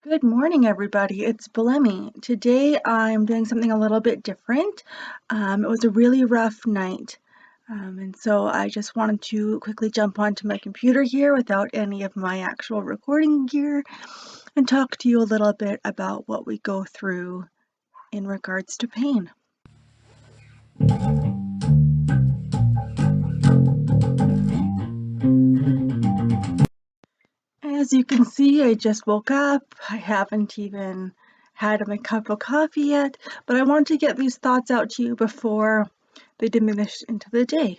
Good morning, everybody. It's Belemi. Today I'm doing something a little bit different. It was a really rough night, and so I just wanted to quickly jump onto my computer here without any of my actual recording gear and talk to you a little bit about what we go through in regards to pain. As you can see, I just woke up. I haven't even had my cup of coffee yet, but I want to get these thoughts out to you before they diminish into the day.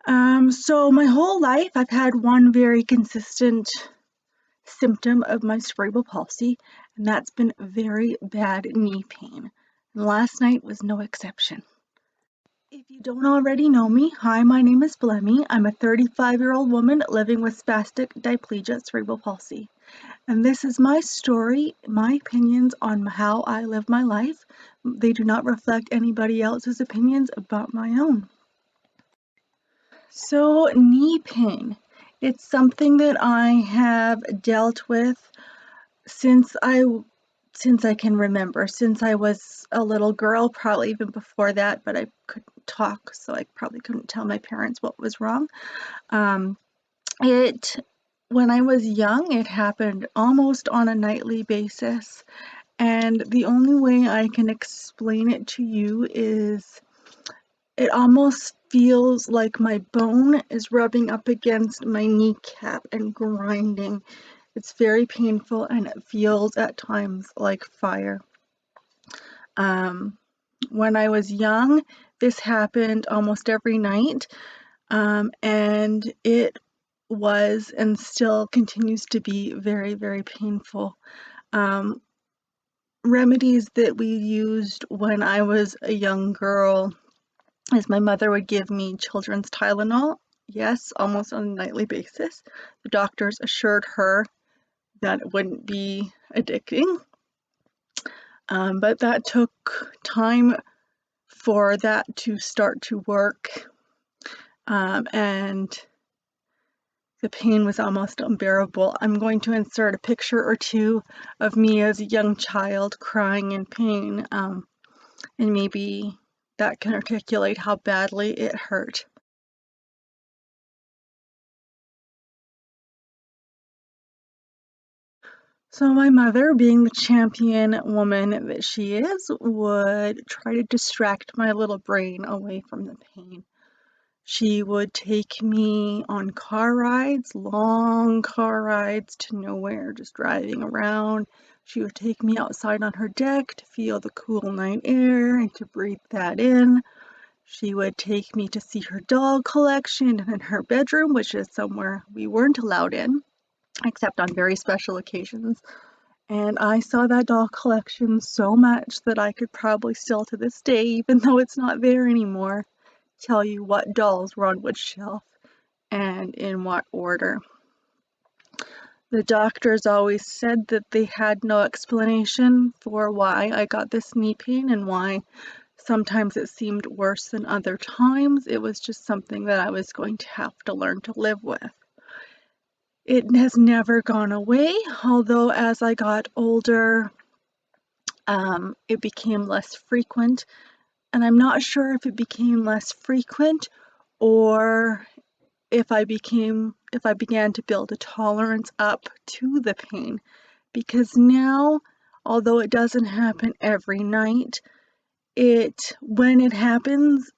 So my whole life I've had one very consistent symptom of my cerebral palsy, and that's been very bad knee pain. And last night was no exception. If you don't already know me, hi, my name is Blemmy. I'm a 35-year-old woman living with spastic diplegia cerebral palsy. And this is my story, my opinions on how I live my life. They do not reflect anybody else's opinions but my own. So, knee pain. It's something that I have dealt with since I can remember, since I was a little girl, probably even before that, but I couldn't talk, so I probably couldn't tell my parents what was wrong. Um, it When I was young, it happened almost on a nightly basis, and the only way I can explain it to you is it almost feels like my bone is rubbing up against my kneecap and grinding. It's very painful and it feels at times like fire. When I was young, this happened almost every night, and it was and still continues to be very, very painful. Remedies that we used when I was a young girl is my mother would give me children's Tylenol, yes, almost on a nightly basis. The doctors assured her that it wouldn't be addicting, but that took time for that to start to work, and the pain was almost unbearable. I'm going to insert a picture or two of me as a young child crying in pain, and maybe that can articulate how badly it hurt. So my mother, being the champion woman that she is, would try to distract my little brain away from the pain. She would take me on car rides, long car rides to nowhere, just driving around. She would take me outside on her deck to feel the cool night air and to breathe that in. She would take me to see her doll collection in her bedroom, which is somewhere we weren't allowed in, except on very special occasions. And I saw that doll collection so much that I could probably still to this day, even though it's not there anymore, tell you what dolls were on which shelf and in what order. The doctors always said that they had no explanation for why I got this knee pain and why sometimes it seemed worse than other times. It was just something that I was going to have to learn to live with. It has never gone away, although as I got older, it became less frequent. And I'm not sure if it became less frequent or if I began to build a tolerance up to the pain, because now, although it doesn't happen every night, when it happens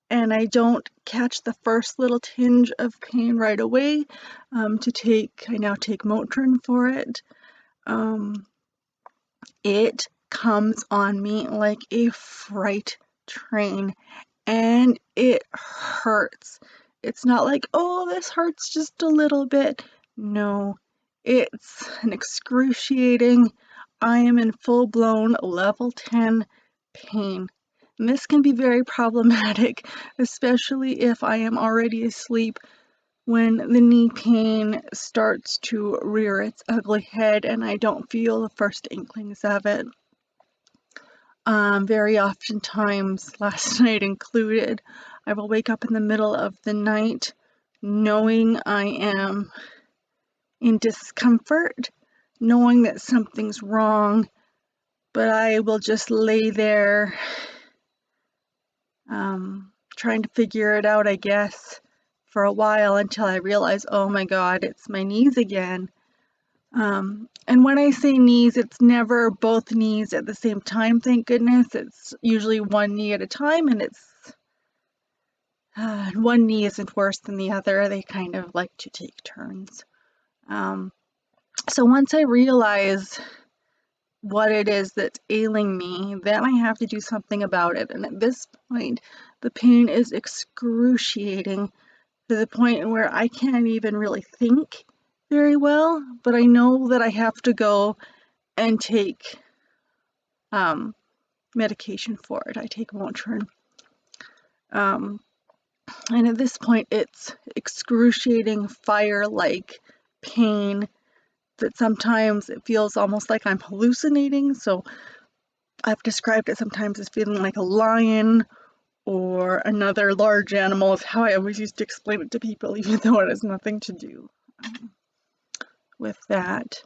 and I don't catch the first little tinge of pain right away, I now take Motrin for it. It comes on me like a freight train, and it hurts. It's not like, oh, this hurts just a little bit. No, it's an excruciating, I am in full-blown level 10 pain. And this can be very problematic, especially if I am already asleep when the knee pain starts to rear its ugly head and I don't feel the first inklings of it. Very oftentimes, last night included, I will wake up in the middle of the night knowing I am in discomfort, knowing that something's wrong, but I will just lay there trying to figure it out, I guess, for a while until I realize, oh my God, it's my knees again. And when I say knees, it's never both knees at the same time, thank goodness. It's usually one knee at a time, and it's one knee isn't worse than the other. They kind of like to take turns. So once I realize what it is that's ailing me, then I have to do something about it. And at this point, the pain is excruciating to the point where I can't even really think very well, but I know that I have to go and take medication for it. I take Motrin. And at this point, it's excruciating fire-like pain that sometimes it feels almost like I'm hallucinating. So I've described it sometimes as feeling like a lion or another large animal, is how I always used to explain it to people, even though it has nothing to do with that.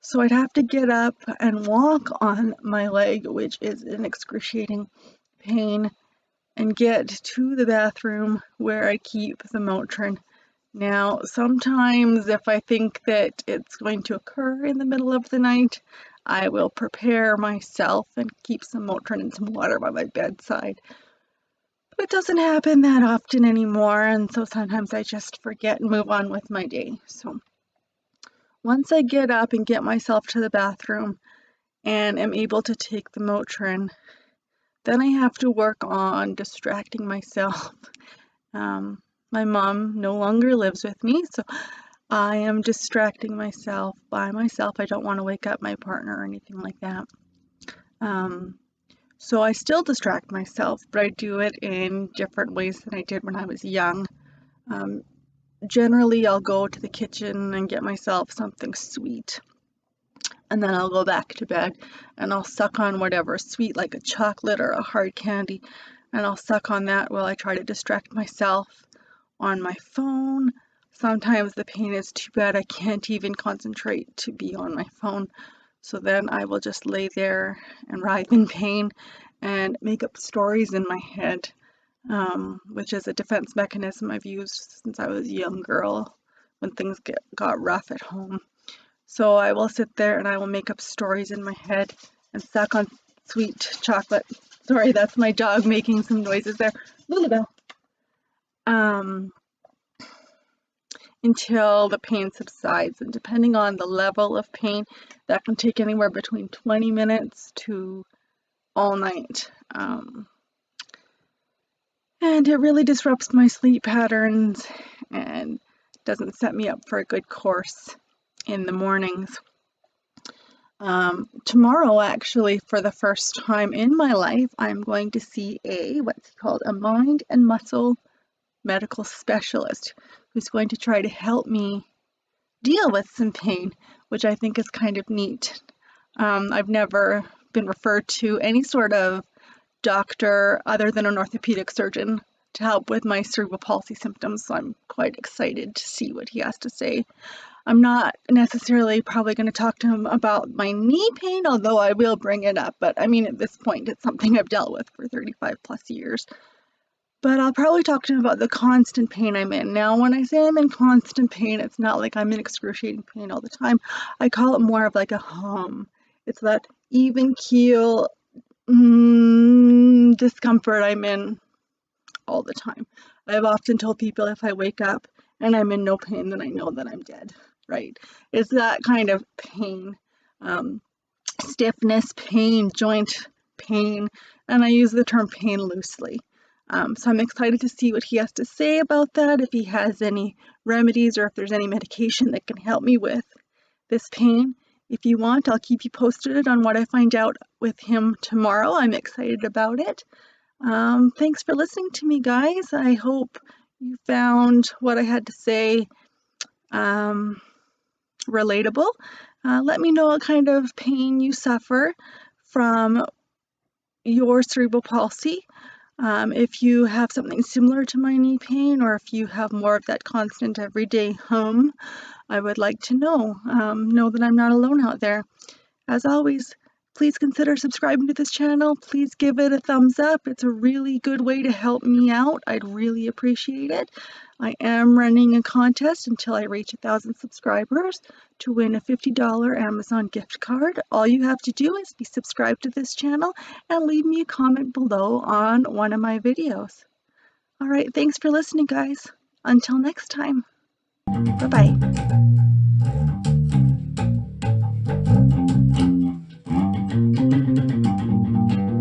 So I'd have to get up and walk on my leg, which is an excruciating pain, and get to the bathroom where I keep the Motrin. Now, sometimes if I think that it's going to occur in the middle of the night, I will prepare myself and keep some Motrin and some water by my bedside. But it doesn't happen that often anymore, and so sometimes I just forget and move on with my day. So once I get up and get myself to the bathroom and am able to take the Motrin, then I have to work on distracting myself. My mom no longer lives with me, so I am distracting myself by myself. I don't want to wake up my partner or anything like that. So I still distract myself, but I do it in different ways than I did when I was young. Generally, I'll go to the kitchen and get myself something sweet, and then I'll go back to bed and I'll suck on whatever sweet, like a chocolate or a hard candy, and I'll suck on that while I try to distract myself on my phone. Sometimes the pain is too bad I can't even concentrate to be on my phone, so then I will just lay there and writhe in pain and make up stories in my head, which is a defense mechanism I've used since I was a young girl when things got rough at home. So I will sit there and I will make up stories in my head and suck on sweet chocolate. Sorry, that's my dog making some noises there. Lulabelle. Until the pain subsides, and depending on the level of pain, that can take anywhere between 20 minutes to all night. And it really disrupts my sleep patterns and doesn't set me up for a good course in the mornings. Tomorrow, actually, for the first time in my life, I'm going to see what's called a mind and muscle medical specialist who's going to try to help me deal with some pain, which I think is kind of neat. I've never been referred to any sort of doctor other than an orthopedic surgeon to help with my cerebral palsy symptoms, so I'm quite excited to see what he has to say. I'm not necessarily probably going to talk to him about my knee pain, although I will bring it up, but I mean, at this point, it's something I've dealt with for 35 plus years. But I'll probably talk to him about the constant pain I'm in. Now, when I say I'm in constant pain, it's not like I'm in excruciating pain all the time. I call it more of like a hum. It's that even keel discomfort I'm in all the time. I've often told people if I wake up and I'm in no pain, then I know that I'm dead, right? It's that kind of pain, stiffness, pain, joint pain, and I use the term pain loosely. So I'm excited to see what he has to say about that, if he has any remedies or if there's any medication that can help me with this pain. If you want, I'll keep you posted on what I find out with him tomorrow. I'm excited about it. Thanks for listening to me, guys. I hope you found what I had to say relatable. Let me know what kind of pain you suffer from your cerebral palsy. If you have something similar to my knee pain, or if you have more of that constant everyday hum, I would like to know that I'm not alone out there. As always, please consider subscribing to this channel. Please give it a thumbs up. It's a really good way to help me out. I'd really appreciate it. I am running a contest until I reach 1,000 subscribers to win a $50 Amazon gift card. All you have to do is be subscribed to this channel and leave me a comment below on one of my videos. All right, thanks for listening, guys. Until next time. Bye-bye.